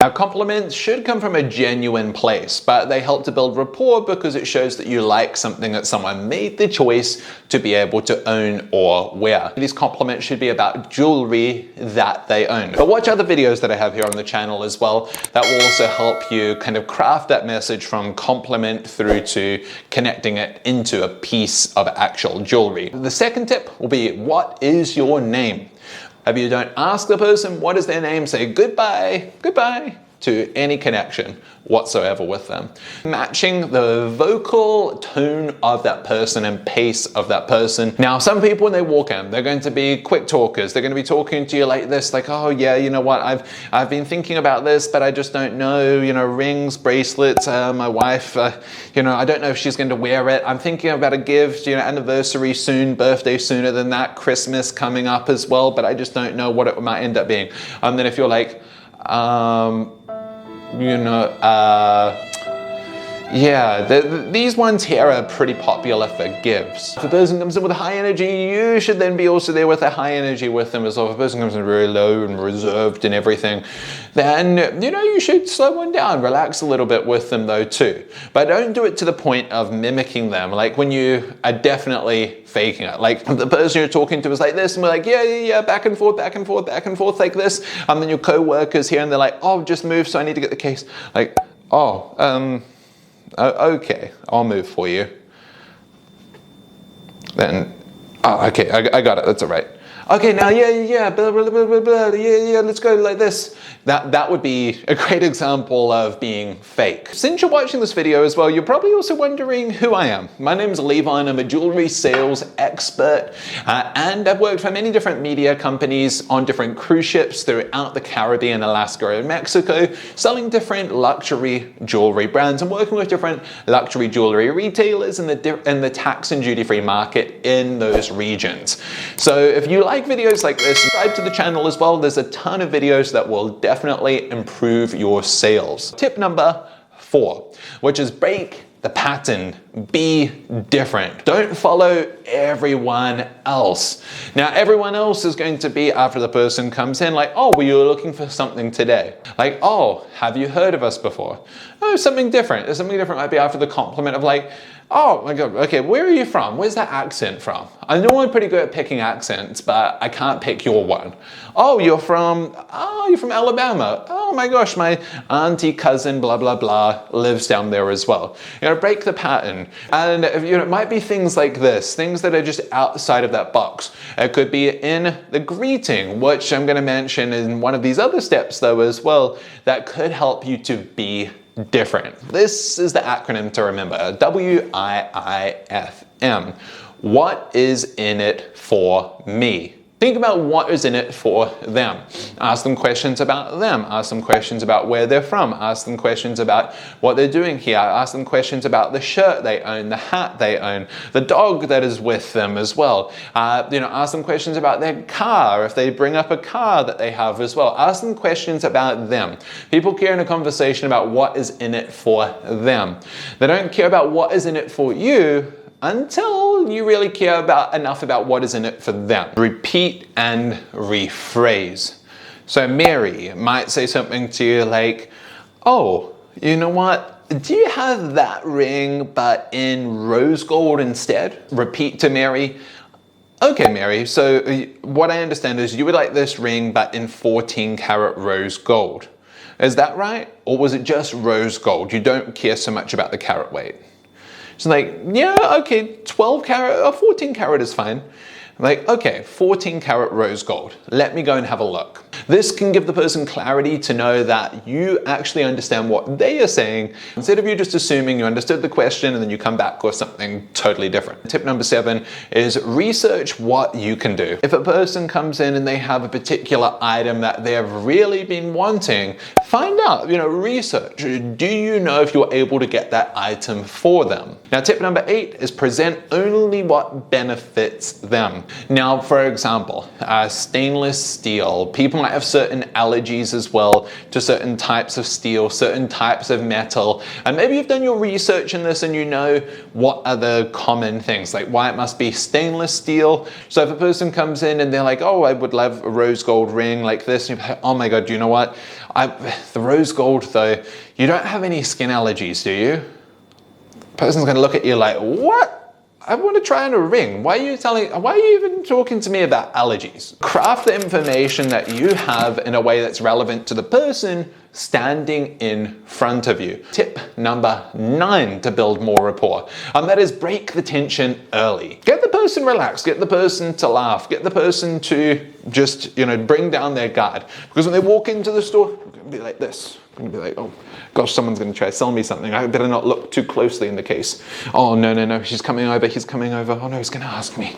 Now, compliments should come from a genuine place, but they help to build rapport because it shows that you like something that someone made the choice to be able to own or wear. These compliments should be about jewelry that they own. But watch other videos that I have here on the channel as well that will also help you kind of craft that message from compliment through to connecting it into a piece of actual jewelry. The second tip will be, what is your name? If you don't ask the person what is their name, say goodbye to any connection whatsoever with them. Matching the vocal tone of that person and pace of that person. Now, some people when they walk in, they're going to be quick talkers. They're going to be talking to you like this, like, oh yeah, you know what, I've been thinking about this, but I just don't know, you know, rings, bracelets, my wife, you know, I don't know if she's going to wear it. I'm thinking about a gift, you know, anniversary soon, birthday sooner than that, Christmas coming up as well, but I just don't know what it might end up being. And then if you're like, these ones here are pretty popular for gifts. If a person comes in with a high energy, you should then be also there with a high energy with them as well. If a person comes in very low and reserved and everything, then, you know, you should slow one down, relax a little bit with them though too. But don't do it to the point of mimicking them, like when you are definitely faking it. Like the person you're talking to is like this, and we're like, yeah, back and forth like this. And then your co-worker's here and they're like, oh, just move, so I need to get the case. Like, oh, okay, I'll move for you. Then, oh, okay, I got it, that's all right. Okay, now, blah, blah, blah, blah, blah, let's go like this. That would be a great example of being fake. Since you're watching this video as well, you're probably also wondering who I am. My name is Levi, and I'm a jewelry sales expert, and I've worked for many different media companies on different cruise ships throughout the Caribbean, Alaska, and Mexico, selling different luxury jewelry brands and working with different luxury jewelry retailers in the tax and duty-free market in those regions. So if you like videos like this, subscribe to the channel as well. There's a ton of videos that will definitely improve your sales. Tip number 4, which is break the pattern. Be different. Don't follow everyone else. Now, everyone else is going to be after the person comes in like, oh, well, you're looking for something today. Like, oh, have you heard of us before? Oh, something different. There's something different might be after the compliment of like, oh my God, okay, where are you from? Where's that accent from? I know I'm pretty good at picking accents, but I can't pick your one. Oh, you're from Alabama. Oh my gosh, my auntie, cousin, blah, blah, blah, lives down there as well. You know, break the pattern. And you know, it might be things like this, things that are just outside of that box. It could be in the greeting, which I'm gonna mention in one of these other steps though as well, that could help you to be different. This is the acronym to remember, WIIFM. What is in it for me? Think about what is in it for them. Ask them questions about them. Ask them questions about where they're from. Ask them questions about what they're doing here. Ask them questions about the shirt they own, the hat they own, the dog that is with them as well. Ask them questions about their car, if they bring up a car that they have as well. Ask them questions about them. People care in a conversation about what is in it for them. They don't care about what is in it for you until you really care enough about what is in it for them. Repeat and rephrase. So Mary might say something to you like, oh, you know what? Do you have that ring but in rose gold instead? Repeat to Mary. Okay, Mary, so what I understand is you would like this ring but in 14 karat rose gold. Is that right? Or was it just rose gold? You don't care so much about the carat weight. She's like, yeah, okay, 12 karat or 14 karat is fine. I'm like, okay, 14 karat rose gold. Let me go and have a look. This can give the person clarity to know that you actually understand what they are saying, instead of you just assuming you understood the question and then you come back with something totally different. Tip number 7 is research what you can do. If a person comes in and they have a particular item that they've really been wanting, find out, research. Do you know if you're able to get that item for them? Now, tip number 8 is present only what benefits them. Now, for example, stainless steel. People might have certain allergies as well to certain types of steel, certain types of metal. And maybe you've done your research in this and you know what are the common things, like why it must be stainless steel. So if a person comes in and they're like, oh, I would love a rose gold ring like this, and you're like, oh my God, do you know what? The rose gold though, you don't have any skin allergies, do you? The person's gonna look at you like, what? I want to try on a ring. Why are you even talking to me about allergies? Craft the information that you have in a way that's relevant to the person standing in front of you. Tip number 9 to build more rapport, and that is break the tension early. Get the person relaxed, get the person to laugh, get the person to just, bring down their guard. Because when they walk into the store, it's gonna be like this. It's gonna be like, oh gosh, someone's gonna try to sell me something. I better not look too closely in the case. Oh no, he's coming over. Oh no, he's gonna ask me.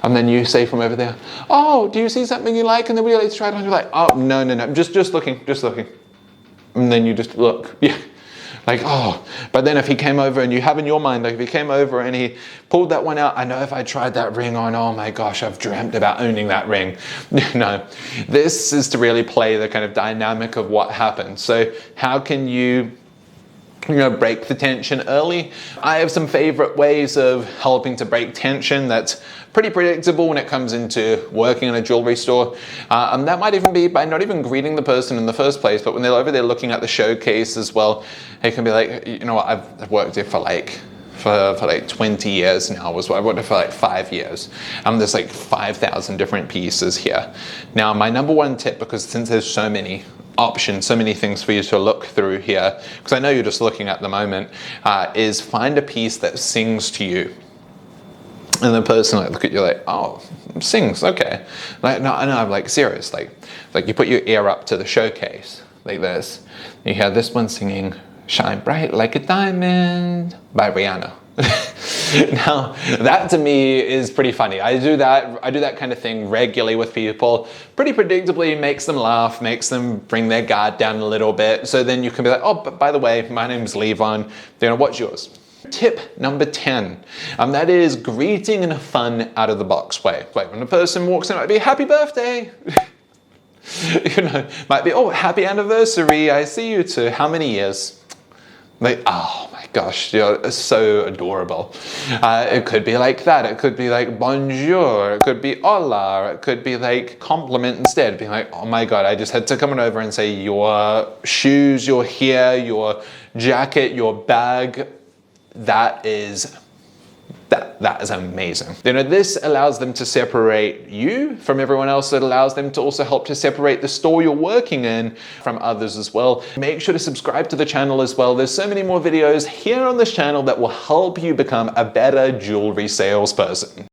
And then you say from over there, oh, do you see something you like? And then we like to try it on. You're like, oh no, just looking. And then you just look, yeah. Like, oh, but then if he came over and you have in your mind, like if he came over and he pulled that one out, I know if I tried that ring on, oh my gosh, I've dreamt about owning that ring. No, this is to really play the kind of dynamic of what happens. So how can you break the tension early? I have some favorite ways of helping to break tension that's pretty predictable when it comes into working in a jewelry store. And that might even be by not even greeting the person in the first place, but when they're over there looking at the showcase as well, it can be like, you know what, I've worked here for 20 years now. I've worked here for 5 years. And there's 5,000 different pieces here. Now, my number one tip, because since there's so many options, so many things for you to look through here, because I know you're just looking at the moment, is find a piece that sings to you. And the person look at you like, oh, sings, okay. No, I'm serious. Like you put your ear up to the showcase like this. You hear this one singing, "Shine Bright Like a Diamond" by Rihanna. Now, that to me is pretty funny. I do that kind of thing regularly with people. Pretty predictably makes them laugh, makes them bring their guard down a little bit. So then you can be like, oh, but by the way, my name's Levon. What's yours? Tip number 10, and that is greeting in a fun, out-of-the-box way. Like when a person walks in, it might be happy birthday. Might be, oh, happy anniversary. I see you too. How many years? Oh my gosh, you're so adorable. It could be like that. It could be like bonjour. It could be hola. It could be like compliment instead. Being like, oh my God, I just had to come on over and say your shoes, your hair, your jacket, your bag. That is amazing. This allows them to separate you from everyone else. It allows them to also help to separate the store you're working in from others as well. Make sure to subscribe to the channel as well. There's so many more videos here on this channel that will help you become a better jewelry salesperson.